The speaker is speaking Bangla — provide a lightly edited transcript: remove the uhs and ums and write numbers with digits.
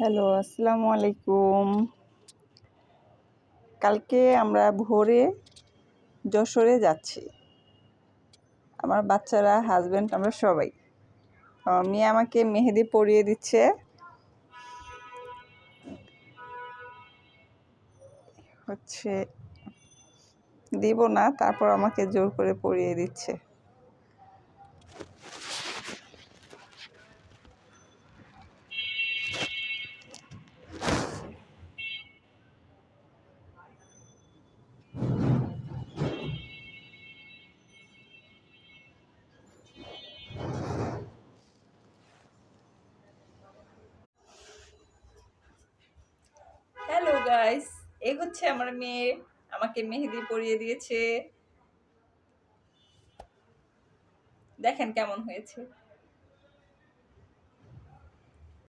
হ্যালো, আসসালামু আলাইকুম। কালকে আমরা ভোরে যশোরে যাচ্ছি। আমার বাচ্চারা, হাসব্যান্ড, আমরা সবাই। আমার মেয়ে আমাকে মেহেদি পরিয়ে দিচ্ছে। দিব না, তারপর আমাকে জোর করে পরিয়ে দিচ্ছে। হ্যালো গাইস, এই হচ্ছে আমার মেয়ে, আমাকে মেহেদি পরিয়ে দিয়েছে। দেখেন কেমন হয়েছে।